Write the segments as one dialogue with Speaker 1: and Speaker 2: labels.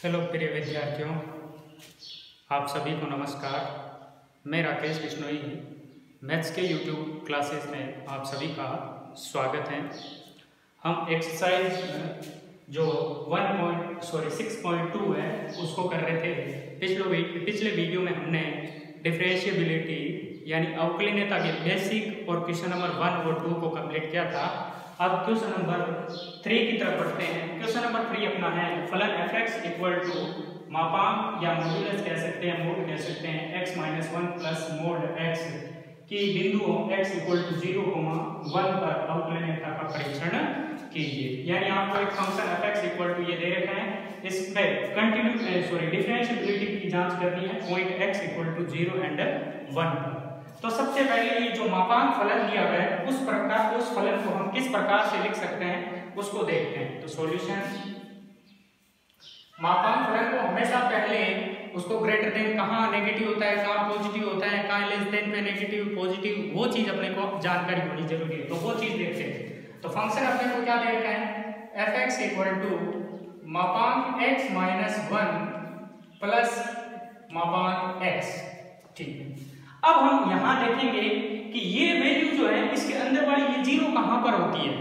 Speaker 1: Hello प्रिय विद्यार्थियों, आप सभी को नमस्कार। मैं राकेश बिश्नोई मैथ्स के यूट्यूब क्लासेस में आप सभी का स्वागत है। हम एक्सरसाइज जो 6.2 है उसको कर रहे थे। पिछले वीडियो में हमने डिफरेंशिएबिलिटी यानी अवकलनीयता के बेसिक और क्वेश्चन नंबर 1 और 2 को कंप्लीट किया था। अब क्वेश्चन नंबर 3 की तरफ बढ़ते हैं। क्वेश्चन नंबर 3 अपना है फलन f(x) इक्वल टू मापांक या मॉड्यूलस कह सकते हैं, मोड कह सकते हैं x-1 प्लस मोड x की बिंदुओं x इक्वल टू 0, 1 पर अवकलनीयता का परीक्षण कीजिए। यानी आपको एक फंक्शन f(x) इक्वल टू ये दे रखा है, इस पे डिफरेंशिएबिलिटी की जांच करनी है point x equal to 0 and 1 पर। तो सबसे पहले ये जो मापांक फलन दिया गया है उस फलन को हम किस प्रकार से लिख सकते हैं उसको देखते हैं। तो सॉल्यूशन, मापांक फलन को हमेशा पहले उसको ग्रेटर देन कहाँ नेगेटिव होता है, कहाँ पॉजिटिव होता है, कहाँ लेस देन पे नेगेटिव पॉजिटिव, वो चीज अपने को जानकारी होनी जरूरी है। तो वो चीज देखते हैं। तो फंक्शन अपने को क्या दे रखा है, f(x) इक्वल टू मापांक x-1 प्लस मापांक x। ठीक है, अब हम यहां देखेंगे कि ये वैल्यू जो है इसके अंदर वाली ये 0 कहां पर होती है,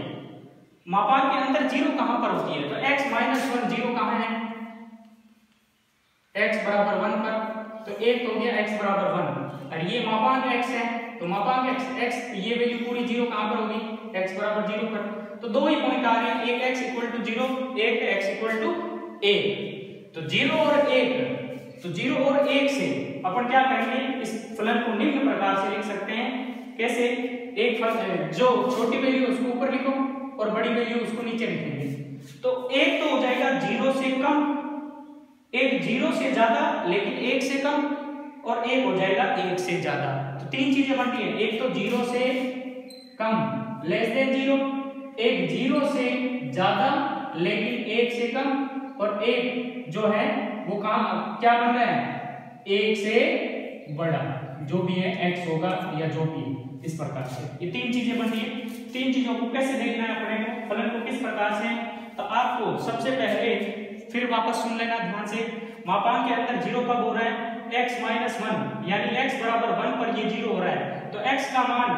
Speaker 1: मापांक के अंदर 0 कहां पर होती है। तो x-1 0 कहां है, x बराबर 1 पर। तो एक तो गया x बराबर 1 और ये मापांक x है, तो मापांक x ये वैल्यू पूरी 0 कहां पर होगी, x बराबर 0 पर। तो दो ही पॉइंट आ रहे हैं, एक x इक्वल टू 0, एक x इक्वल टू 1। तो 0 और 1, तो 0 और 1 से अपन क्या करेंगे, इस फलन को निम्न प्रकार से लिख सकते हैं। कैसे, एक फलन जो छोटी वैल्यू उसको ऊपर लिखो और बड़ी वैल्यू उसको नीचे लिखेंगे। तो एक तो हो जाएगा 0 से कम, एक 0 से ज्यादा लेकिन 1 से कम, और एक हो जाएगा 1 से ज्यादा। तो तीन चीजें बनती है, एक तो 0 से कम लेस देन 0, एक 0 से ज्यादा लेकिन 1 से कम, और एक जो है वो काम क्या बन रहा है, 1 से बड़ा, जो भी है x होगा या जो भी है, इस प्रकार से ये तीन चीजें बनी है। तीन चीजों को कैसे देखना है अपने को, फलन को किस प्रकार से, तो आपको सबसे पहले फिर वापस सुन लेना ध्यान से। मापांक के अंदर 0 कब हो रहा है, x-1 यानी x बराबर 1 पर ये 0 हो रहा है। तो x का मान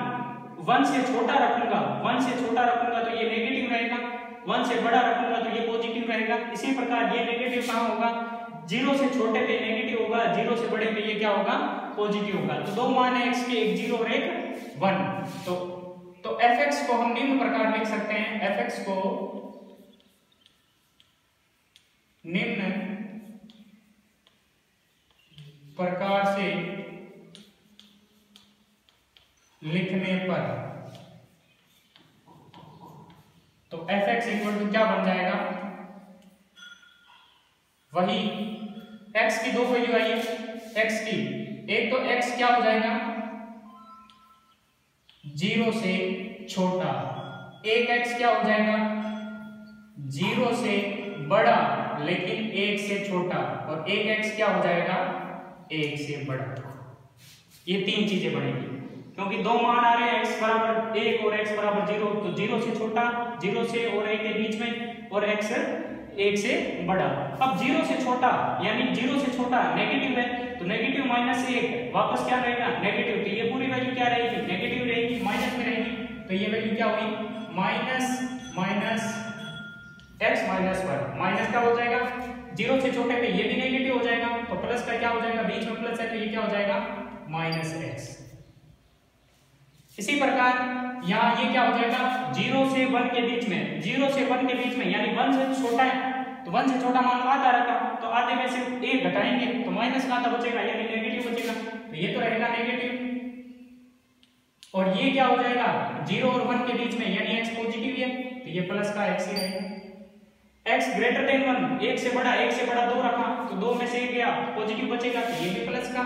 Speaker 1: 1 से छोटा रखूंगा, 1 से छोटा रखूंगा तो ये नेगेटिव रहेगा, 1 से बड़ा रखूंगा तो ये पॉजिटिव रहेगा। इसी प्रकार ये नेगेटिव कहां होगा, 0 से छोटे पे नेगेटिव होगा, 0 से बड़े पे ये क्या होगा, पॉजिटिव होगा। तो दो मान है x के, एक 0 और एक 1। तो f(x) को हम निम्न प्रकार लिख सकते हैं, f(x) को निम्न प्रकार से लिखने पर तो f(x) इक्वल टू क्या बन जाएगा, वही x की दो वैल्यू आई है, x की एक तो x क्या हो जाएगा 0 से छोटा, एक x क्या हो जाएगा 0 से बड़ा लेकिन 1 से छोटा, और एक x क्या हो जाएगा 1 से बड़ा। ये तीन चीजें बनेगी क्योंकि दो मान आ रहे हैं, x बराबर 1 और x बराबर 0। तो 0 से छोटा, 0 से और 1 के बीच में, और x 1 से बड़ा। अब 0 से छोटा यानी 0 से छोटा नेगेटिव है, तो नेगेटिव माइनस 1 वापस क्या रहेगा, नेगेटिव। तो ये पूरी वैल्यू क्या रहेगी, नेगेटिव रहेगी, माइनस में रहेगी। तो ये वैल्यू क्या होगी, माइनस x-1 माइनस क्या हो जाएगा, 0 से छोटे पे ये भी नेगेटिव हो जाएगा, तो प्लस का क्या हो जाएगा, बीच में प्लस है तो ये क्या हो जाएगा -x। इसी प्रकार यहाँ ये क्या हो जाएगा, 0 से 1 के बीच में, 0 से 1 के बीच में यानी 1 से छोटा है, तो 1 से छोटा मान आधा रखा, तो आधे में से 1 घटाएंगे तो माइनस का आधा बचेगा यानी नेगेटिव बचेगा। तो ये तो रहेगा नेगेटिव, और ये क्या हो जाएगा 0 और 1 के बीच में यानी x पॉजिटिव है, तो ये प्लस का x ही रहेगा। x ग्रेटर देन 1, 1 से बड़ा 2 रखा, तो 2 में से 1 गया, पॉजिटिव बचेगा, तो ये भी प्लस का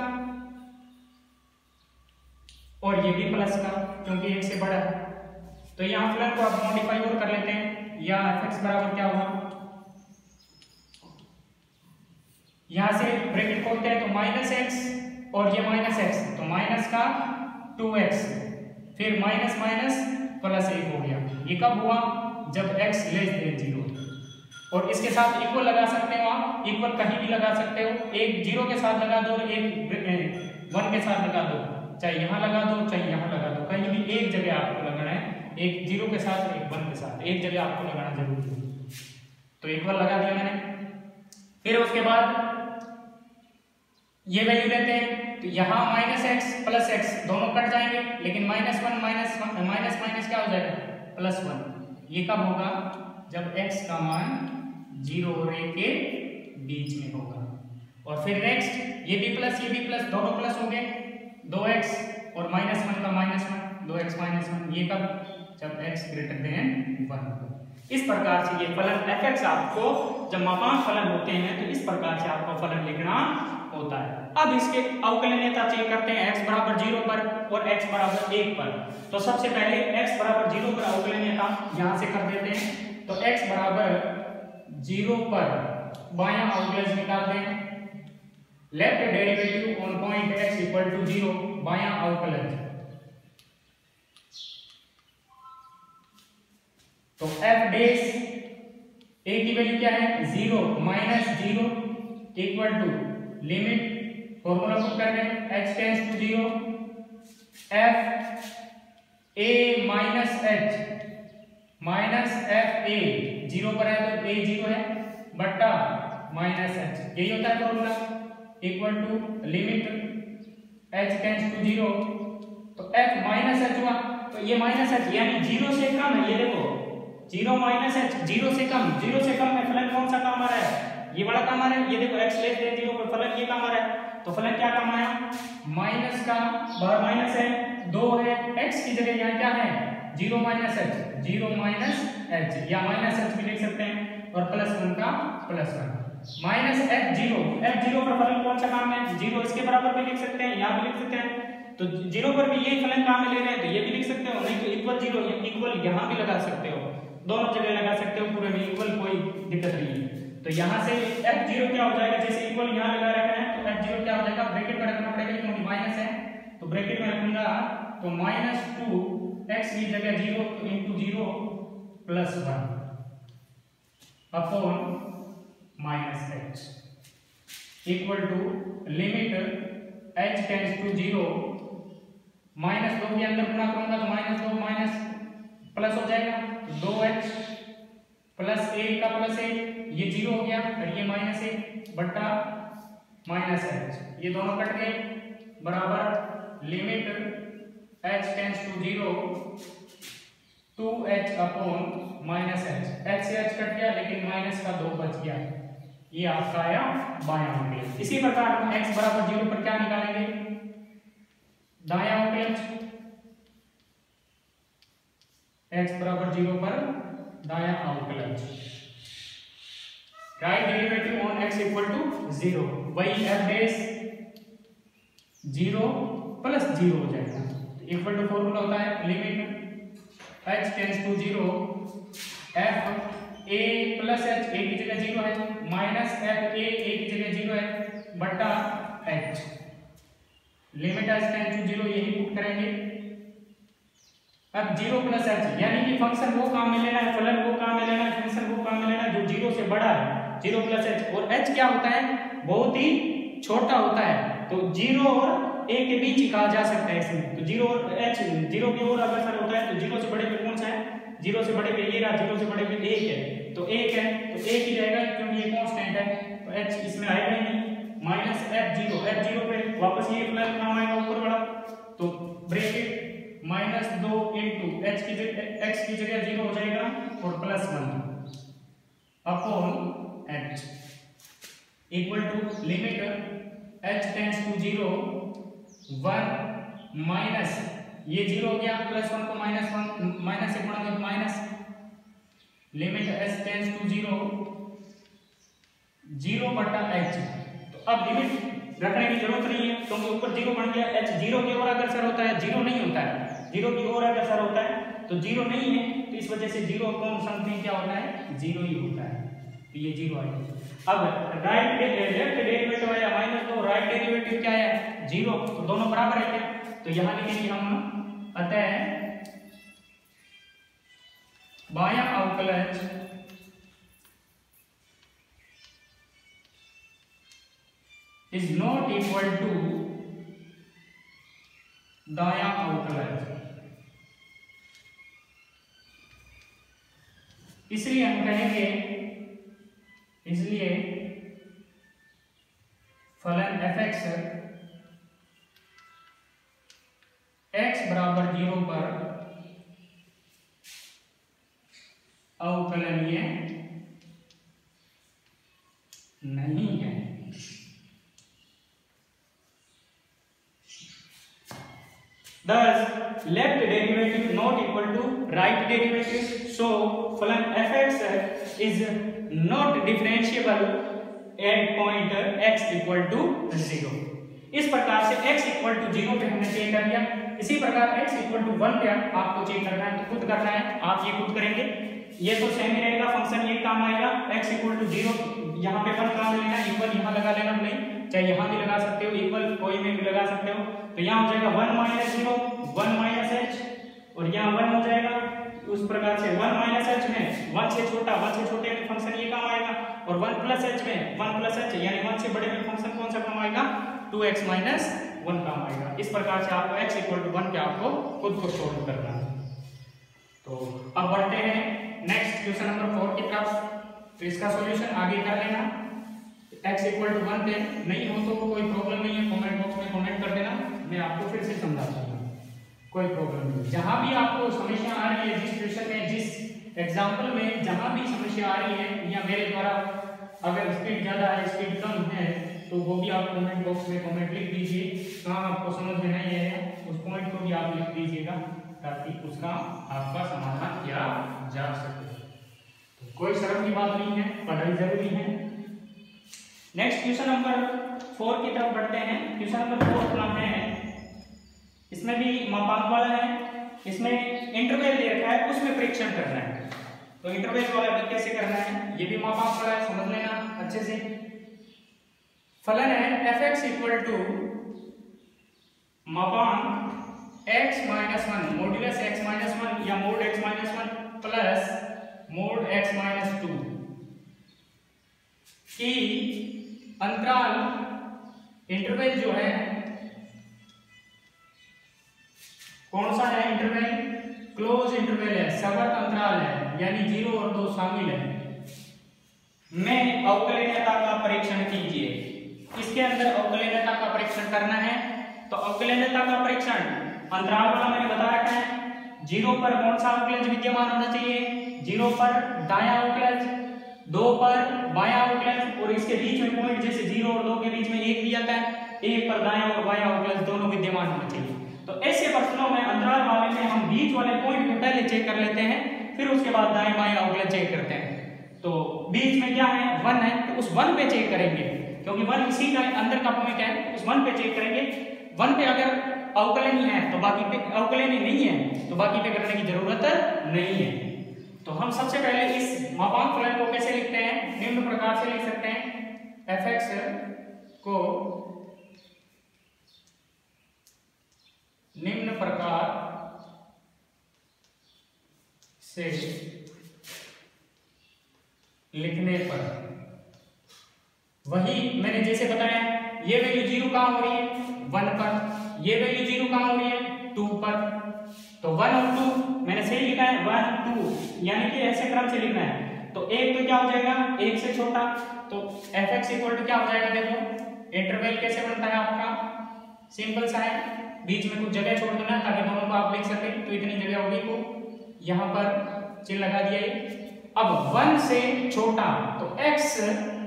Speaker 1: और ये भी प्लस का क्योंकि 1 से बड़ा है। तो यहाँ फलन को आप मॉडिफाई और कर लेते हैं, या f(x) बराबर क्या होगा, यहां से ब्रैकेट खोलते हैं तो -x और ये -x, तो माइनस का 2x, फिर माइनस प्लस 1 हो गया। ये कब हुआ, जब x लेस देन 0। और इसके साथ इक्वल लगा सकते हो आप, इक्वल कहीं भी लगा सकते हो, एक 0 के साथ लगा दो और एक 1 के साथ लगा दो, चाहे यहाँ लगा दो चाहे यहाँ लगा दो, कहीं भी एक जगह आपको लगाना है, एक 0 के साथ एक 1 के साथ एक जगह आपको लगाना जरूरी है। तो इक्वल लगा दिया मैंने। फिर उसके बाद ये वैल्यू लेते हैं, तो यहाँ -x प्लस x दोनों कट जाएंगे, लेकिन -1 माइनस क्या हो जाएगा +1। ये कब होगा? जब x का मान 0 और 1 के बीच में होगा। और फिर नेक्स्ट ये भी प्लस दोनों प्लस हो गए, 2x और -1 का -1, 2x -1, ये कब? जब x ग्रेटर देन 1। इस प्रकार से ये फलन fx आपको जब मापांक फलन होते हैं तो इस प्रकार से आपको फलन लिखना होता है। अब इसके अवकलनीयता चेक करते हैं x बराबर 0 पर और x बराबर 1 पर। तो सबसे पहले x बराबर 0 पर अवकलनीयता यहां से कर देते हैं। तो x बराबर 0 पर बायां अवकलज निकालते हैं, left derivative on point x equal to 0, बायां अवकलज। तो f डैश a की वैल्यू क्या है? 0 -0 equal to limit, formula put कर रहे हैं, h tends to 0 f a minus f a 0 पर है तो a 0 है बट्टा -h, यही होता है formula, equal to limit h tends to 0। तो f -h हुआ, तो ये -h यानी 0 से कम है, ये देखो 0 -h 0 से कम में फलन कौन सा काम आ रहा है? ये बड़ा काम आ रहा है। ये देखो x लेस देन 0 पर फलन ये काम आ रहा है, तो फलन क्या काम आया? माइनस का बाहर माइनस है, 2 है, x की जगह यहाँ क्या है? 0 -h या -h भी लिख सकते हैं, और +1 का +1 -f0 पर फलन कौन सा काम है? 0, इसके बराबर भी लिख सकते हैं, यहाँ भी लिख सकते हैं। तो 0 पर भी यही फलन काम में ले रहे हैं तो ये भी लिख सकते हो, नहीं तो इक्वल 0 इक्वल यहाँ भी लगा सकते हो, दोनों जगह लगा सकते हो, पूरे में इक्वल कोई दिक्कत नहीं है। तो यहाँ से f0 क्या हो जाएगा? जैसे इक्वल यहाँ लगा रखना है तो f0 क्या हो जाएगा? ब्रैकेट में रखना पड़ेगा क्योंकि माइनस है, तो ब्रैकेट में रखूंगा तो -2 x की जगह 0 तो into 0 +1 upon -h equal to limit h tends to 0, -2 के अंदर गुणा करूंगा तो -2 माइनस प्लस हो जाएगा, 2h प्लस 1 का +1, ये 0 हो गया और ये -1 बट्टा -h, ये दोनों कट गए, बराबर limit h tends to 0 2h upon -h, h से h कट गया लेकिन माइनस का 2 बच गया, ये आपका आया बायां अवकलज। इसी प्रकार हम x बराबर 0 पर क्या निकालेंगे? दायां अवकलज। x बराबर 0 पर दायां अवकलज, right derivative on x equal to 0, वही f डैश 0 प्लस 0 हो जाएगा, इक्वल टू फॉर्मूला होता है limit h tends to 0 f a plus h, a की जगह 0 है, माइनस f a की जगह 0 है बट्टा h, limit h tends to 0 यही पुट करेंगे। अब 0 प्लस h यानी कि फंक्शन वो काम में लेना है, फलन वो काम में लेना है, फंक्शन वो काम में लेना है जो 0 से बड़ा है, 0 प्लस h, और h क्या होता है? बहुत ही छोटा होता है, तो 0 और a के बीच ही कहा जा सकता है इसमें। तो 0 और h 0 की ओर अग्रसर होता है, तो 0 से बड़े पे कौन सा है? 0 से बड़े पे ये रहा, 0 से बड़े पे 1 है, तो 1 है तो 1 ही रहेगा क्योंकि ये कांस्टेंट है, तो h इसमें आएगा ही नहीं, -f0 पे वापस ये फलन काम आएगा ऊपर वाला, तो ब्रैकेट -2 इंटू x की जगह 0 हो जाएगा और +1 upon h equal to limit h tends to 0 1 minus ये 0 हो गया, +1 को -1 माइनस से गुणा तो minus, limit h tends to 0 बटा h। तो अब लिमिट रखने की जरूरत नहीं है क्योंकि ऊपर 0 बन गया, h 0 की ओर अग्रसर होता है, 0 नहीं होता है, 0 की ओर अग्रसर होता है, तो 0 नहीं है, तो इस वजह से 0 अपॉन समथिंग क्या होता है? 0 ही होता है, तो ये 0 आएगा। अब लेफ्ट डेरिवेटिव आया -2, राइट डेरिवेटिव क्या है? 0, तो दोनों बराबर है क्या? तो यहां लिखेंगे हम, अतः बायां अवकलज इज नॉट इक्वल टू दायां अवकलज, इसलिए हम कहेंगे, इसलिए फलन fx x बराबर 0 पर अवकलनीय नहीं है। Thus, left derivative not equal to right derivative. So, फलन fx is not differentiable at point x equal to 0. इस प्रकार से x equal to 0 पे हमने चेक कर लिया। इसी प्रकार x equal to 1 पे आपको चेक करना है, तो खुद करना है, आप ये खुद करेंगे। ये तो सेम ही रहेगा, फंक्शन ये काम आएगा। x equal टू 0, यहाँ पे 1 काम लेना, इक्वल यहाँ लगा लेना, नहीं चाहे यहाँ भी लगा सकते हो, इक्वल कोई में भी लगा सकते हो। तो यहाँ हो जाएगा 1 माइनस 0 1 माइनस h, और यहाँ 1 हो जाएगा। उस प्रकार से 1 माइनस h में 1 से छोटा, 1 से छोटे में फंक्शन ये काम आएगा, और 1 प्लस h में 1 प्लस h यानी 1 से बड़े में फंक्शन कौन सा काम आएगा, 2x माइनस 1 काम आएगा। इस प्रकार से आपको x इक्वल टू 1 के आपको खुद को सोल्व करना है। तो अब बढ़ते हैं नेक्स्ट क्वेश्चन नंबर 4 की तरफ। तो इसका सॉल्यूशन आगे कर लेना। x इक्वल टू 1 पे नहीं हो तो कोई प्रॉब्लम नहीं है, कमेंट बॉक्स में कमेंट कर देना, मैं आपको फिर से समझा दूंगा, कोई प्रॉब्लम नहीं। जहां भी आपको समस्या आ रही है, जिस क्वेश्चन में, जिस एग्जांपल में जहां भी समस्या आ रही है, या मेरे द्वारा अगर स्पीड ज्यादा है, स्पीड कम है, तो वो भी आप कमेंट बॉक्स में कमेंट लिख दीजिए। कहाँ आपको समझ में नहीं आया उस पॉइंट को भी आप लिख दीजिएगा, ताकि उसका आपका समाधान किया जा सके। तो कोई शर्म की बात नहीं है, पढ़ाई जरूरी है। नेक्स्ट क्वेश्चन नंबर 4 की तरफ बढ़ते हैं। क्वेश्चन नंबर 4 अपना है, इसमें भी मापांक वाला है, इसमें इंटरवल दे रखा है, उसमें परीक्षण करना है। तो इंटरवल वाला भी कैसे करना है, ये भी मापांक वाला है, समझ लेना अच्छे से। फलन है fx इक्वल टू मापांक x minus 1 modulus x minus 1 या mode x minus 1 plus mode x minus 2 की अंतराल, इंटरवल जो है कौन सा है, इंटरवल क्लोज इंटरवल है, सवर्त अंतराल है, यानी 0 और 2 शामिल है, में अवकलनीयता का परीक्षण कीजिए। इसके अंदर अवकलनीयता का परीक्षण करना है। तो अवकलनीयता का परीक्षण अंतराल वाला मैंने बता रखा है। 0 पर कौन सा अवकलज विद्यमान होना चाहिए, 0 पर दायां अवकलज, 2 पर बायां अवकलज, और इसके बीच में पॉइंट जैसे 0 और 2 के बीच में 1 दिया था, 1 पर दायां और बायां अवकलज दोनों विद्यमान होना चाहिए। तो ऐसे प्रश्नों में अंतराल वाले में हम बीच वाले पॉइंट को पहले चेक कर लेते हैं, फिर उसके बाद दाएं बाएं अवकलज चेक करते हैं। तो बीच में क्या है, 1 है, तो उस 1 पे चेक करेंगे, क्योंकि 1 इसी का अंदर का पॉइंट है, उस 1 पे चेक करेंगे। 1 पे अगर अवकलनीय है तो बाकी पे अवकलनीय नहीं है, तो बाकी पे करने की जरूरत नहीं है। तो हम सबसे पहले इस मापांक फलन को कैसे लिखते हैं, निम्न प्रकार से लिख सकते हैं। fx को निम्न प्रकार से लिखने पर, वही मैंने जैसे बताया, ये वैल्यू 0 कहां हो रही है, 1 पर, ये वैल्यू 0 कहां हो रही है, 2 पर। तो 1 और 2 मैंने सही लिखा है, 1 2, यानी कि ऐसे क्रम से लिखना है। तो 1 तो क्या हो जाएगा, 1 से छोटा, तो fx इक्वल टू क्या हो जाएगा, देखो इंटरवल कैसे बनता है आपका, सिंपल सा है, बीच में कुछ जगह छोड़ देना ताकि दोनों को आप लिख सकें। तो इतनी जगह होगी को यहाँ पर चिन्ह लगा दिया ये। अब 1 से छोटा तो x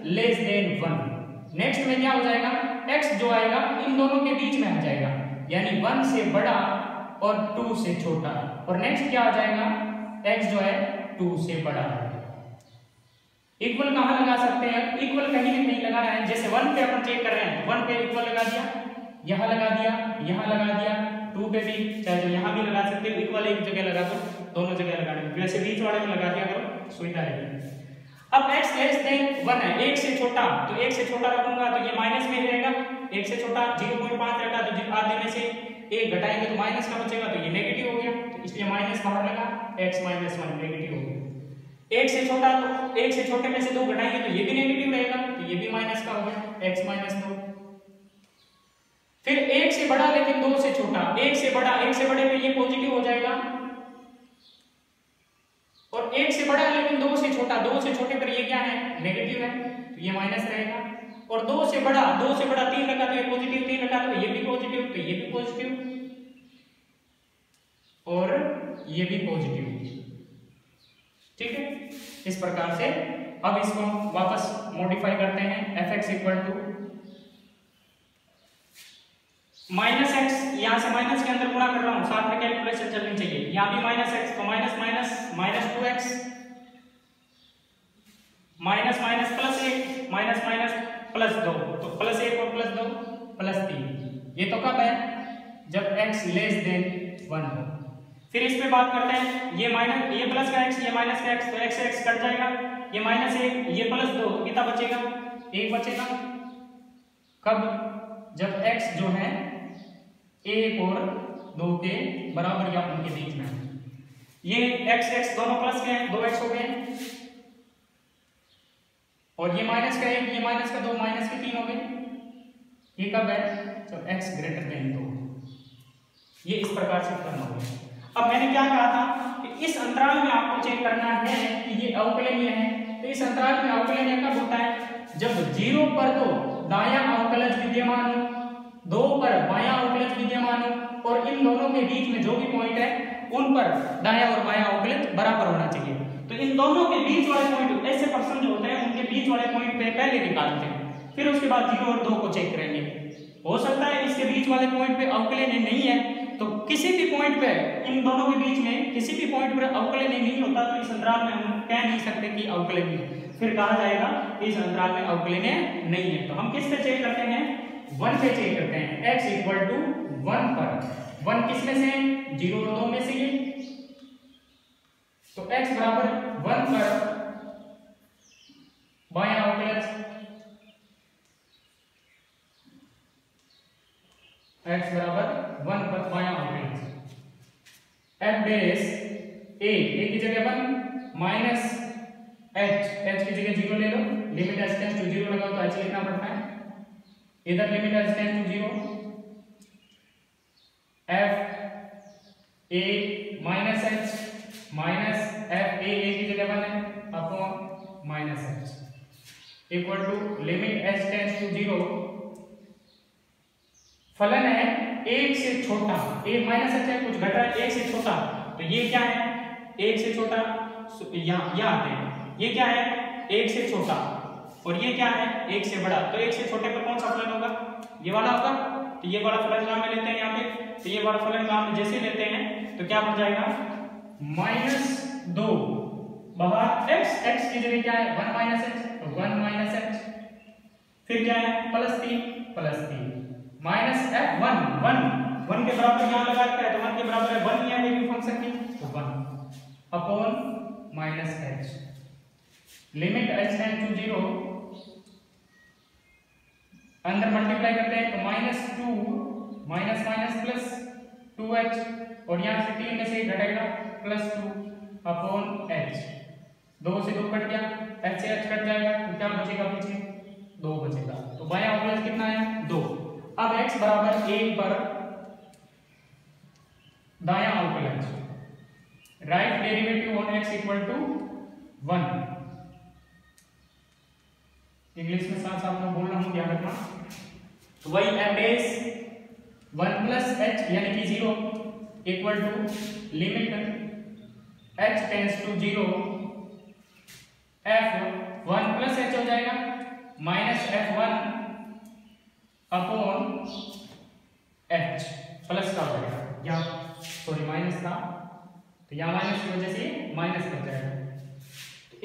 Speaker 1: लेस देन 1, नेक्स्ट में क्या हो जाएगा, x जो आएगा इन दोनों के बीच में आ जाएगा, यानी 1 से बड़ा और 2 से छोटा, और नेक्स्ट क्या आ जाएगा, x जो है 2 से बड़ा है। इक्वल कहां लगा सकते हैं, इक्वल कहीं भी नहीं लगाना है। जैसे 1 पे अपन चेक कर रहे हैं, 1 पे इक्वल लगा दिया, यहां लगा दिया, यहां लगा दिया, 2 पे भी चाहे तो यहां भी लगा सकते हो, इक्वल एक जगह लगा दो, दोनों जगह लगाने, वैसे बीच वाले में लगा दिया करो, सुविधा रहेगी। अब x लेस देन 1 है, 1 से छोटा, तो 1 से छोटा रखूंगा तो ये माइनस में रहेगा, 1 से छोटा 0.5 रखा तो आधे में से 1 घटाएंगे तो माइनस का बचेगा, तो ये नेगेटिव हो गया, तो इसलिए माइनस बाहर लगा, x माइनस 1 नेगेटिव हो गया। 1 से छोटा, तो 1 से छोटे में से 2 घटाएंगे तो ये भी नेगेटिव रहेगा, तो ये भी माइनस का हो गया, x माइनस 2। फिर 1 से बड़ा लेकिन 2 से छोटा, 1 से बड़ा, 1 से बड़े पे ये पॉजिटिव हो जाएगा, और 1 से बड़ा लेकिन 2 से छोटा, 2 से छोटे पर ये क्या है, नेगेटिव है, तो ये माइनस रहेगा। और 2 से बड़ा 3 रखा तो ये पॉजिटिव, 3 रखा तो ये भी पॉजिटिव, तो ये भी पॉजिटिव और ये भी पॉजिटिव। ठीक है, इस प्रकार से अब इसको वापस मॉडिफाई करते हैं। fx equal to minus x, यहां से माइनस के अंदर गुणा कर रहा हूं, साथ में कैलकुलेशन चलनी चाहिए, यहां भी माइनस एक्स, तो minus minus minus 2x, minus minus plus 1, minus minus plus 2, तो प्लस 1 और प्लस 2 प्लस 3। ये तो कब है, जब x लेस देन 1 हो। फिर इस पे बात करते हैं, ये माइनस, ये प्लस का x, ये माइनस का x, तो x से x कट जाएगा, ये माइनस 1, ये प्लस 2, कितना बचेगा, 1 बचेगा। कब, जब x जो है 1 और 2 के बराबर या उनके बीच में। ये x दोनों प्लस के हैं, 2x हो गए, और ये माइनस का 1, ये माइनस का 2, माइनस के 3 हो गए। ये कब है, जब x ग्रेटर देन 2। ये इस प्रकार से करना होगा। अब मैंने क्या कहा था कि इस अंतराल में आपको चेक करना है कि ये अवकलनीय है, तो इस अंतराल में अवकलनीय कब होता है, जब 0 पर तो दायां अवकलज विद्यमान हो, 2 पर बायां अवकलज विद्यमान हो, और इन दोनों के बीच में जो भी पॉइंट है उन पर दायां और बायां अवकलज बराबर होना चाहिए। तो इन दोनों के बीच वाले पॉइंट, ऐसे पर्सन जो होते हैं उनके बीच वाले पॉइंट पे पहले निकालते हैं, फिर उसके बाद 0 और 2 को चेक करेंगे। हो सकता है इसके बीच वाले पॉइंट पे अवकलनीय नहीं है, तो किसी भी पॉइंट पे, इन दोनों के बीच में किसी भी पॉइंट पर अवकलनीय नहीं होता, तो इस अंतराल में हम कह नहीं सकते कि अवकलनीय, फिर कहा जाएगा इस अंतराल में अवकलनीय नहीं है। तो हम किस पे चेक करते हैं, 1 पे चेक करते हैं। x इक्वल टू 1 पर, 1 किस में से, 0 और 2 में से, ये तो x बराबर 1 पर बायां अवकलज, x बराबर 1 पर बायां अवकलज, f डैश a की जगह 1 माइनस h की जगह 0 ले लो, लिमिट h टेंड्स टू 0 लगाओ तो h लिखना पड़ता है, इधर limit h tends to 0, f a minus h minus f a की जगह 1 है upon minus h equal to limit h tends to 0, फलन है 1 से छोटा, a माइनस h है, कुछ घटा है 1 से छोटा, तो ये क्या है 1 से छोटा, यहाँ आते हैं, ये क्या है 1 से छोटा, और ये क्या है 1 से बड़ा, तो 1 से छोटे पर कौन सा फलन होगा, ये वाला होगा, तो ये वाला फलन काम में लेते हैं यहाँ पे, तो ये वाला फलन काम में जैसे लेते हैं तो क्या बन जाएगा, -2 बाहर x की जगह क्या है 1 माइनस h, तो 1 माइनस h, फिर क्या है +3 माइनस f 1 के बराबर यहाँ लगा रखा है, तो 1 के बराबर है 1 यहाँ वैल्यू फंक्शन की, तो 1 upon minus h, limit h tends to 0, अंदर मल्टीप्लाई करते हैं तो -2 माइनस माइनस प्लस 2h, और यहाँ से 3 में से घटेगा +2 अपॉन h, 2 से 2 कट गया, h से h कट जाएगा, तो क्या बचेगा पीछे 2 बचेगा, तो बायां अवकलज कितना है 2। अब x बराबर 1 पर दायां अवकलज, right derivative on x equal to 1, English में साथ साथ में बोलना हूं, ध्यान रखना, तो वही f डैश 1 प्लस h यानी कि 0 equal to limit h tends to 0, f 1 plus h हो जाएगा minus f1 upon h, plus का हो जाएगा, यहाँ सॉरी माइनस था, तो यहाँ माइनस की वजह से माइनस कर जाएगा,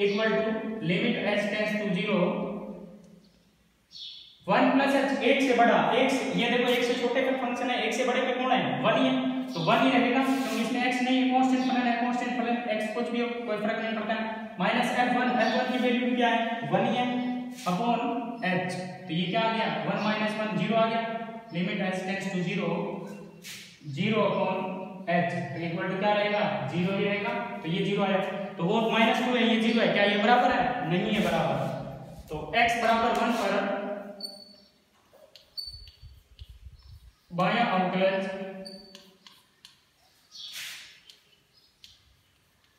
Speaker 1: equal to limit h tends to 0, 1 plus h, 1 से बड़ा, 1 से, ये देखो 1 से छोटे पे फंक्शन है, 1 से बड़े पे कौन है 1 ही है, तो 1 ही रहेगा, क्योंकि इसमें x नहीं है, कांस्टेंट फलन है, कांस्टेंट फलन x कुछ भी हो कोई फर्क नहीं पड़ता है, माइनस f1 की वैल्यू क्या है 1 ही है अपॉन h, तो ये क्या आ गया 1 माइनस 1 0 आ गया, limit h tends to 0 upon h, तो इक्वल टू क्या रहेगा 0 ही रहेगा, तो ये 0 आया, तो वो -2 है, ये 0 है, क्या ये बराबर है, नहीं है बराबर, तो x बराबर 1 पर बायां अवकलज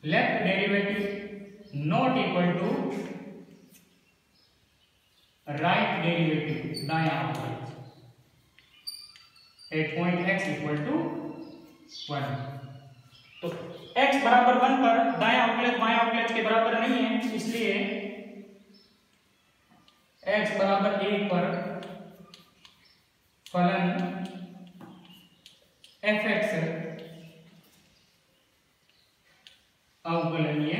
Speaker 1: left derivative not equal to right derivative दायां अवकलज at point x equal to 1। तो x बराबर 1 पर दायां अवकलज बायां अवकलज के बराबर नहीं है, इसलिए x बराबर 1 पर फलन fx अवकलनीय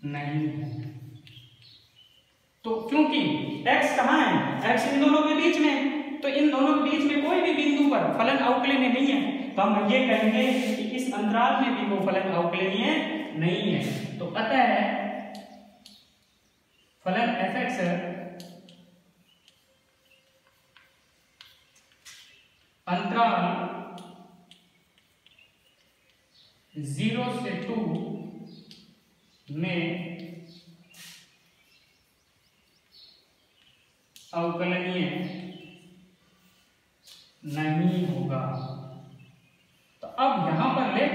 Speaker 1: नहीं है। तो क्योंकि x कहां है, x इन दोनों के बीच में, तो इन दोनों के बीच में कोई भी बिंदु पर फलन अवकलनीय नहीं है, तो हम ये कहेंगे कि इस अंतराल में भी वो फलन अवकलनीय नहीं है। तो अतः फलन fx अंतराल 0 से 2 में अवकलनीय नहीं होगा। तो अब यहां पर ले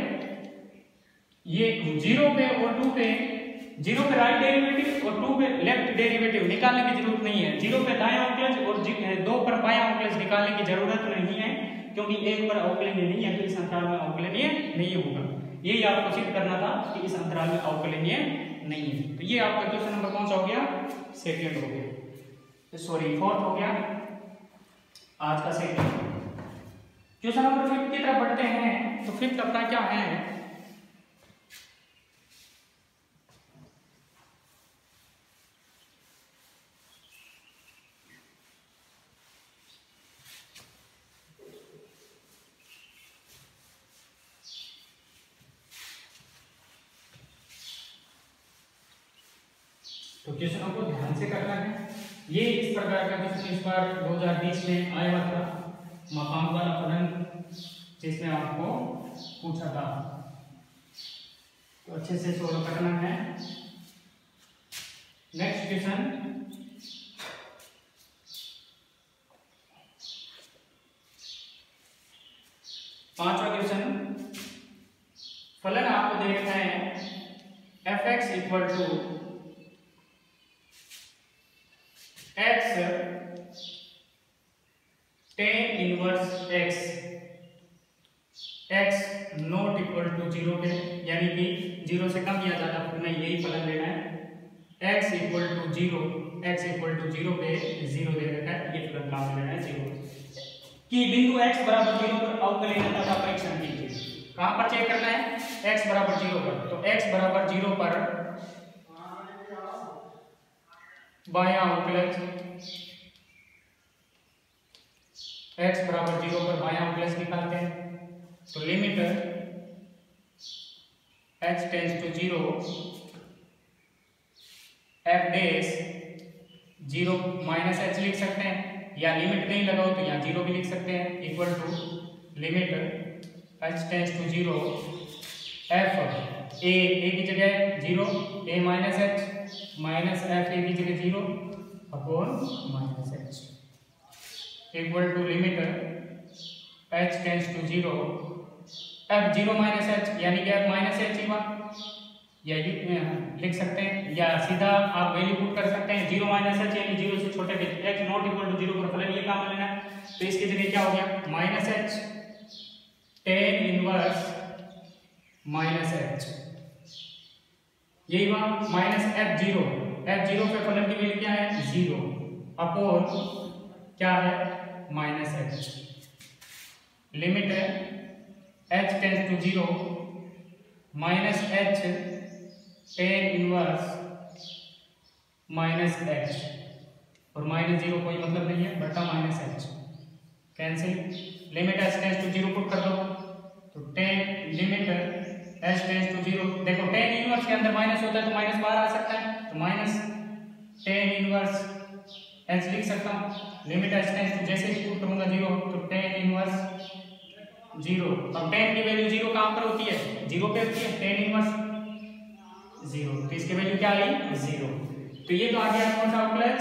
Speaker 1: ये 0 पे और 2 पे, 0 पे राइट डेरिवेटिव और 2 पे लेफ्ट डेरिवेटिव निकालने की जरूरत नहीं है। 0 पे दायां अवकलज और 2 पर बायां अवकलज निकालने की जरूरत नहीं है, क्योंकि 1 पर अवकलनीय नहीं है, तो इस अंतराल में अवकलनीय नहीं होगा। यही आपको सिद्ध करना था कि इस अंतराल में अवकलनीय नहीं है। तो ये आपका क्वेश्चन नंबर कौन सा हो गया, सेकंड हो गया, सॉरी फोर्थ हो गया आज का सेकंड। क्वेश्चन नंबर 5 की तरफ बढ़ते हैं। तो 5 अपना क्या है, तो क्वेश्चनों को ध्यान से करना है। ये इस प्रकार का क्वेश्चन इस बार 2020 में आया हुआ था, मापांक वाला फलन, जिसमें आपको पूछा था, तो अच्छे से सोल्व करना है। नेक्स्ट क्वेश्चन, पांचवा क्वेश्चन, फलन आपको दे रखा है fx equal to x tan inverse x not equal to 0 पे, यानी कि 0 से कम या ज्यादा हमें यही फलन लेना है। x इक्वल टू 0 पे 0 दे रखा है, ये फलन काम लेना है 0 कि बिंदु x बराबर 0 पर अवकलनीयता का परीक्षण कीजिए। कहां पर चेक करना है, x बराबर 0 पर। तो x बराबर 0 पर बायां अवकलज, x बराबर 0 पर बायां अवकलज निकालते हैं। तो limit h tends to 0 f dash 0 minus h लिख सकते हैं, या लिमिट नहीं लगाओ तो यहाँ 0 भी लिख सकते हैं, equal to limit h tends to 0 f a की जगह 0 a minus h minus f a की जगह 0 upon minus h equal to limit h tends to 0 f 0 minus h, यानी कि f माइनस h हुआ, या लिख सकते हैं, या सीधा आप वैल्यू पुट कर सकते हैं 0 माइनस h, यानी 0 से छोटे h नॉट इक्वल टू 0 पर फलन ये काम लेना है। तो इसकी जगह क्या हो गया, minus h tan inverse minus h, यही हुआ माइनस f0 पे फलन की वैल्यू क्या है 0 अपॉन क्या है माइनस h, लिमिट है h tends to 0 minus h tan inverse minus h, और माइनस 0 कोई मतलब नहीं है, बटा minus h cancel, limit h tends to 0 put कर दो, तो tan limit h tends to 0, देखो tan इनवर्स के अंदर माइनस होता है तो माइनस बाहर आ सकता है, तो माइनस tan इनवर्स h लिख सकता हूँ, लिमिट h टेंड्स टू जैसे ही पुट करूंगा 0 तो tan इनवर्स 0, अब tan की वैल्यू 0 कहां पर होती है, 0 पे होती है, tan इनवर्स 0, तो इसकी वैल्यू क्या आई 0। तो ये तो आ गया कौन सा अवकलज,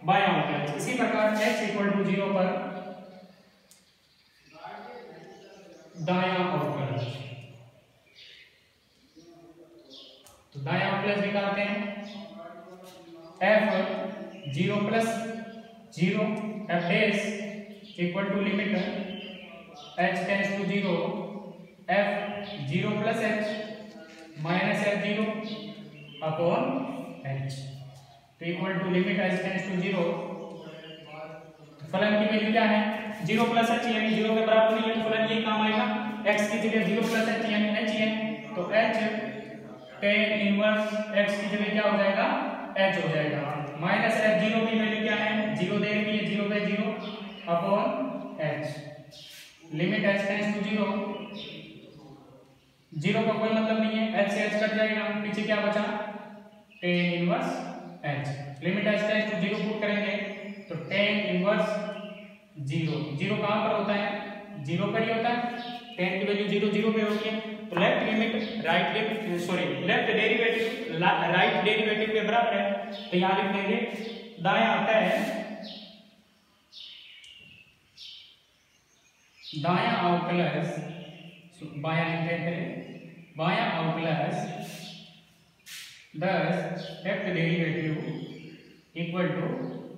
Speaker 1: बायां अवकलज। इसी प्रकार x इक्वल टू 0 पर दायां अवकलज। तो दायां अवकलज निकालते हैं। f 0 plus 0 f dash equal to limit h tends to 0 f 0 plus h minus f 0 upon h तो equal to limit h tends to 0। फलन की वैल्यू क्या है 0 प्लस h यानी 0 के बराबर नहीं है तो फलन यही काम आएगा। x की जगह 0 प्लस h यानी h है तो h tan इनवर्स x की जगह क्या हो जाएगा h हो जाएगा। माइनस f 0 की वैल्यू क्या है 0 दे रखी है 0 by 0 upon h limit h tends to 0। 0 का कोई मतलब नहीं है h से h कट जाएगा पीछे क्या बचा tan inverse h limit h tends to 0 put करेंगे तो tan इनवर्स 0 0 कहां पर होता है 0 पर ही होता है tan की वैल्यू 0 0 पे होती है तो left limit right limit sorry left derivative right derivative के बराबर है तो यहां लिख देंगे दायां आता है दायां अवकलज बायां लिखते हैं पहले बायां अवकलज thus left derivative equal to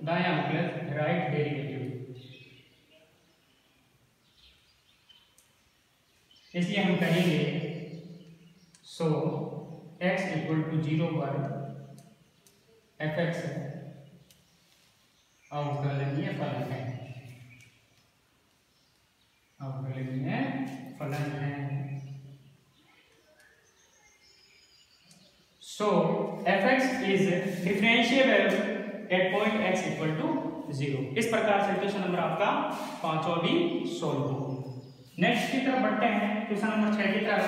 Speaker 1: दायां अवकलज राइट डेरिवेटिव। इसलिए हम कहेंगे सो x इक्वल टू 0 पर fx अवकलनीय फलन है अवकलनीय फलन है। So fx is differentiable at point x equal to 0। इस प्रकार से क्वेश्चन नंबर आपका 5वां भी सॉल्व हो। नेक्स्ट की तरफ बढ़ते हैं क्वेश्चन नंबर 6 की तरफ।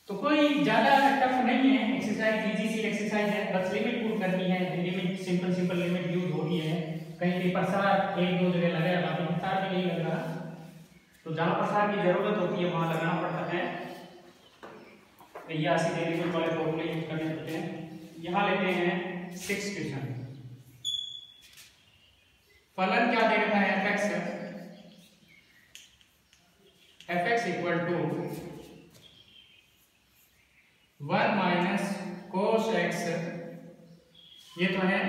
Speaker 1: तो कोई ज्यादा टफ नहीं है एक्सरसाइज इजी सी एक्सरसाइज है बस लिमिट पुट करनी है। लिमिट सिंपल लिमिट यूज हो रही है कहीं पे प्रसार एक दो जगह लगा है बाकी प्रसार भी नहीं लग रहा तो जहां प्रसार की जरूरत होती है वहां लगाना पड़ता है। या सीधे डेरिवेटिव वाले फॉर्मूले यूज करने पड़ते हैं। यहां लेते हैं 6 क्वेश्चन। फलन क्या दे रखा है fx equal to 1 minus cos x ये तो है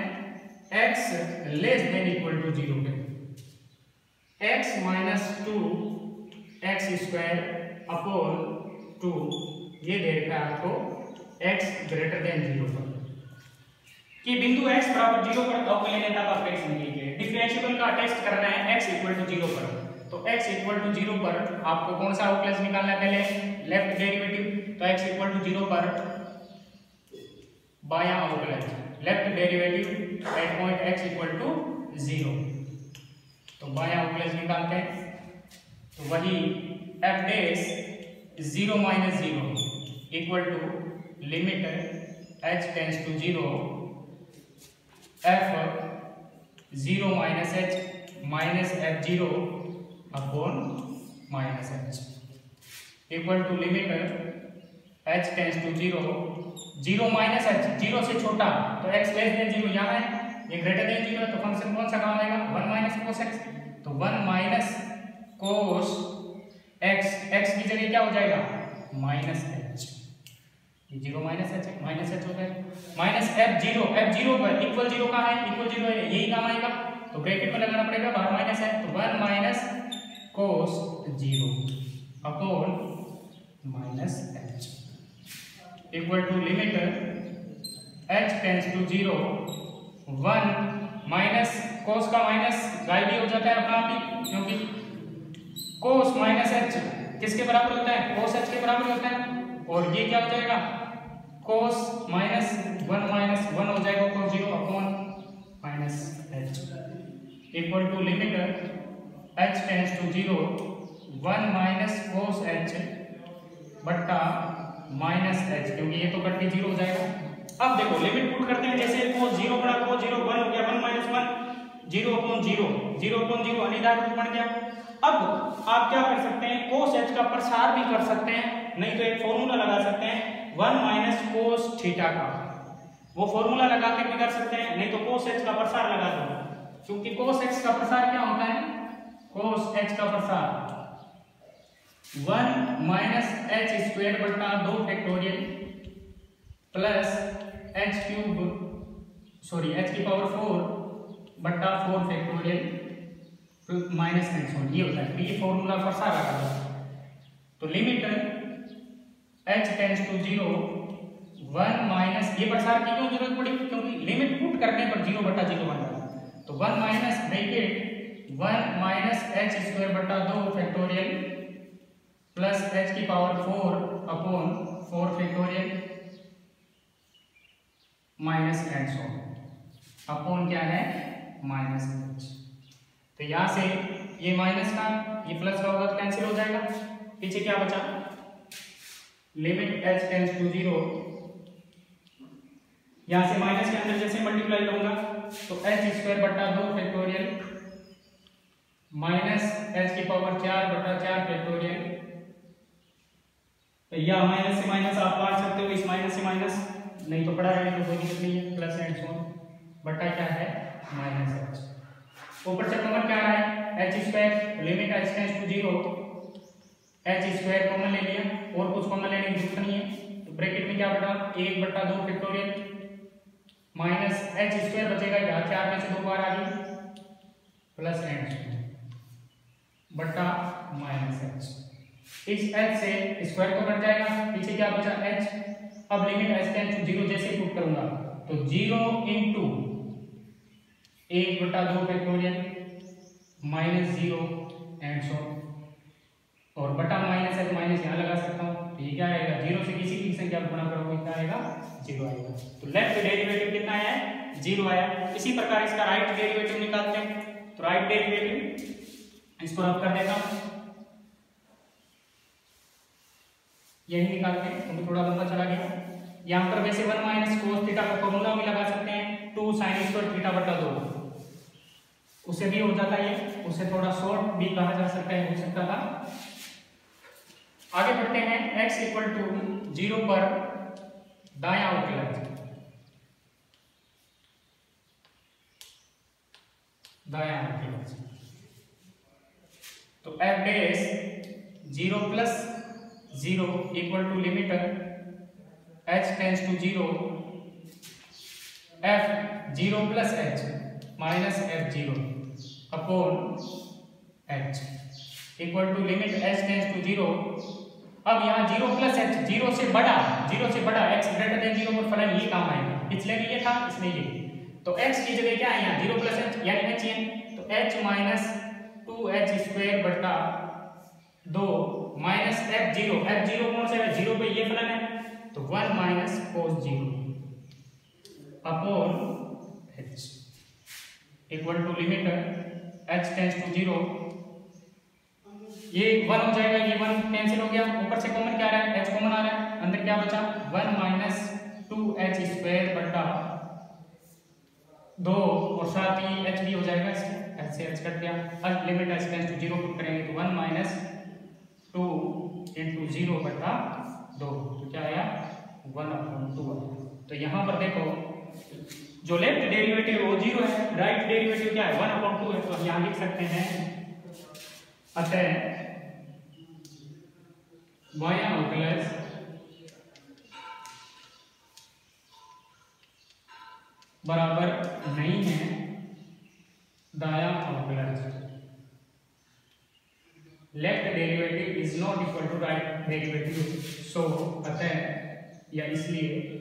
Speaker 1: x less than equal to 0 पे x minus 2 x square upon 2 ये दे रखा है आपको x ग्रेटर देन 0 पर कि बिंदु x बराबर 0 पर अवकलनीयता का अपेक्षा लीजिए। डिफरेंशिएबल का टेस्ट करना है x इक्वल टू 0 पर तो x इक्वल टू 0 पर आपको कौन सा अवकलज निकालना है पहले लेफ्ट डेरिवेटिव तो x इक्वल टू 0 पर बायां अवकलज left derivative at point x equal to 0 तो बायां अवकलज निकालते हैं तो वही f dash 0 minus 0 equal to limit h tends to 0 f 0 minus h minus f0 upon minus h equal to limit h tends to 0 minus h 0 से छोटा तो x लेस देन 0 यहाँ है ये ग्रेटर देन 0 है तो फंक्शन कौन सा काम आएगा 1 माइनस कोस x तो 1 माइनस कोस x की जगह क्या हो जाएगा माइनस h ये 0 माइनस h हो जाएगा माइनस f0 पर इक्वल 0 कहाँ है इक्वल 0 है यही काम आएगा तो ब्रैकेट में लगाना पड़ेगा बाहर माइनस है तो 1 minus cos 0 upon minus h equal to limit h tends to 0 1 minus cos का माइनस गायब ही हो जाता है अपना आप ही क्योंकि कोस माइनस h किसके बराबर होता है कोस h के बराबर होता है और ये क्या हो जाएगा कोस माइनस 1 हो जाएगा cos 0 upon minus h equal to limit h tends to 0 1 minus cos h बट्टा माइनस h क्योंकि ये तो कट के 0 हो जाएगा। अब देखो लिमिट पुट करते हैं जैसे कोस 0 बड़ा कोस 0 1 हो गया 1 माइनस 1 0 अपॉन 0 0 अपॉन 0 अनिवार्य रूप बन गया। अब आप क्या कर सकते हैं, cos h का प्रसार भी कर सकते हैं, नहीं तो एक फॉर्मूला लगा सकते हैं 1 माइनस cos थीटा का, वो फॉर्मूला लगा के भी कर सकते हैं, नहीं तो cos h का प्रसार लगा दो, क्योंकि cos h का प्रसार क्या होता है, cos h का प्रसार 1 माइनस एच स्क्वायर बटा 2 factorial plus h cube sorry h की पावर 4 बटा 4 फैक्टोरियल माइनस एन सोन, ये होता है। ये फॉर्मूला प्रसार लगा दो, तो limit h tends to 0 1 minus, ये प्रसार की क्यों जरूरत पड़ी, क्योंकि लिमिट पुट करने पर 0 बटा 0 बन रहा है, तो 1 minus bracket 1 minus H square बटा 2 फैक्टोरियल प्लस h की power 4 upon 4 factorial minus N सोन अपॉन क्या है माइनस h। तो यहां से ये माइनस का ये प्लस का होगा तो कैंसिल हो जाएगा, पीछे क्या बचा, लिमिट h टेंड्स टू 0, यहां से माइनस के अंदर जैसे मल्टीप्लाई करूंगा तो h स्क्वायर बटा 2 फैक्टोरियल माइनस h की पावर 4 बटा 4 फैक्टोरियल, या माइनस से माइनस आप काट सकते हो, इस माइनस से माइनस, नहीं तो पढ़ा रहने तो कोई दिक्कत नहीं है, प्लस एंड सो बटा क्या है माइनस h, ऊपर से कॉमन क्या आ रहा है h square, limit h tends to 0, h square common ले लिया और कुछ कॉमन लेने की जरूरत नहीं है, तो ब्रैकेट में क्या बटा 1 बटा 2 फैक्टोरियल माइनस h स्क्वायर बचेगा, यहाँ 4 में से 2 बार आ गई प्लस एंड बटा माइनस h, इस h से स्क्वायर को कट जाएगा, पीछे क्या बचा h, अब लिमिट h टेंड्स टू 0 जैसे ही पुट करूंगा तो 0 इंटू 1 बटा 2 फैक्टोरियल माइनस 0 एंड सो, और बटा माइनस है तो माइनस यहाँ लगा सकता हूँ, तो ये क्या आएगा 0 से किसी भी संख्या को गुणा करोगे क्या आएगा 0 आएगा, तो लेफ्ट डेरिवेटिव कितना आया 0 आया। इसी प्रकार इसका राइट डेरिवेटिव निकालते हैं, तो राइट डेरिवेटिव इसको रब कर देता हूँ, यही निकालते हैं क्योंकि थोड़ा लंबा चला गया। यहाँ पर वैसे 1 माइनस कोस थीटा का फॉर्मूला भी लगा सकते हैं 2 साइन स्क्वायर थीटा बटा 2, उसे भी हो जाता है, उसे थोड़ा शॉर्ट भी कहा जा सकता है, हो सकता था। आगे बढ़ते हैं, x इक्वल टू 0 पर दायां अवकलज, दायां अवकलज, तो f dash 0 plus 0 equal to limit h tends to 0 f 0 plus h minus f 0 upon h equal to limit h tends to 0। अब यहाँ 0 प्लस h, 0 से बड़ा x ग्रेटर देन 0 पर फलन ये काम आएगा, पिछले में ये था इसमें ये, तो x की जगह क्या है यहाँ 0 प्लस h यानी h है, तो h माइनस 2h स्क्वायर बटा 2 माइनस f0 कौन सा है 0 पे ये फलन है, तो 1 minus cos 0 upon h equal to limit h tends to 0, ये 1 हो जाएगा, ये 1 कैंसिल हो गया, ऊपर से कॉमन क्या आ रहा है h कॉमन आ रहा है, अंदर क्या बचा 1 माइनस 2h स्क्वायर बटा 2 और साथ ही h भी हो जाएगा, h से h कट गया, अब limit h tends to 0 put करेंगे तो 1 माइनस 2 इंटू 0 बटा 2, तो क्या आया 1/2। तो यहाँ पर देखो जो लेफ्ट डेरिवेटिव वो 0 है, राइट डेरिवेटिव क्या है 1/2 है, तो हम यहाँ लिख सकते हैं अतः बायां अवकलज बराबर नहीं है दायां अवकलज, left derivative is not equal to right derivative, so अतः या इसलिए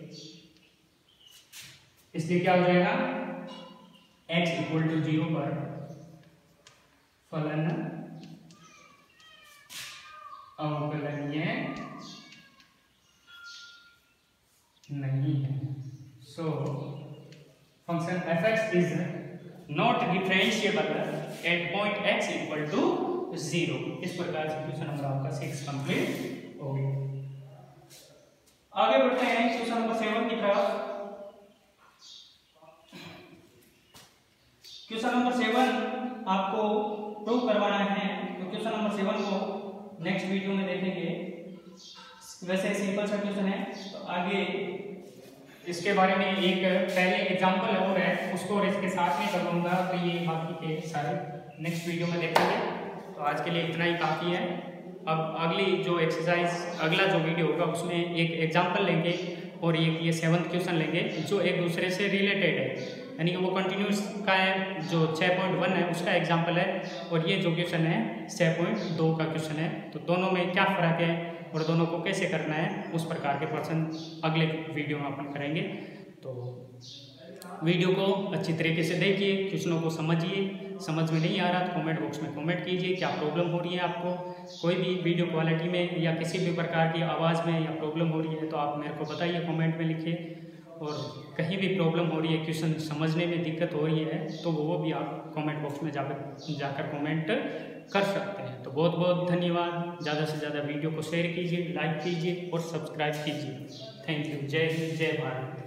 Speaker 1: क्या हो जाएगा x इक्वल टू 0 पर फलन अवकलनीय नहीं है, so function f(x) is not differentiable at point x equal to 0। इस प्रकार से क्वेश्चन नंबर आपका 6 कंप्लीट हो गया। आगे बढ़ते हैं क्वेश्चन नंबर 7 की तरफ। क्वेश्चन नंबर 7 आपको प्रूव करवाना है तो क्वेश्चन नंबर 7 को नेक्स्ट वीडियो में देखेंगे। वैसे सिंपल सा क्वेश्चन है, तो आगे इसके बारे में एक पहले एग्जांपल और है उसको और इसके साथ में करूँगा, तो ये बाकी के सारे नेक्स्ट वीडियो में देखेंगे। तो आज के लिए इतना ही काफ़ी है। अब अगली जो एक्सरसाइज अगला जो वीडियो होगा उसमें एक एग्जांपल लेंगे और ये 7th क्वेश्चन लेंगे जो एक दूसरे से रिलेटेड है, यानी कि वो कंटिन्यूस का है, जो 6.1 है उसका एग्जांपल है, और ये जो क्वेश्चन है 6.2 का क्वेश्चन है। तो दोनों में क्या फ़र्क है और दोनों को कैसे करना है उस प्रकार के प्रश्न अगले वीडियो में अपन करेंगे। तो वीडियो को अच्छी तरीके से देखिए, क्वेश्चनों को समझिए, समझ में नहीं आ रहा तो कमेंट बॉक्स में कमेंट कीजिए क्या प्रॉब्लम हो रही है आपको, कोई भी वीडियो क्वालिटी में या किसी भी प्रकार की आवाज़ में या प्रॉब्लम हो रही है तो आप मेरे को बताइए, कमेंट में लिखिए। और कहीं भी प्रॉब्लम हो रही है, क्वेश्चन समझने में दिक्कत हो रही है तो वो भी आप कमेंट बॉक्स में जाकर कमेंट कर सकते हैं। तो बहुत बहुत धन्यवाद। ज़्यादा से ज़्यादा वीडियो को शेयर कीजिए, लाइक कीजिए और सब्सक्राइब कीजिए। Thank you. जय हिंद, जय भारत।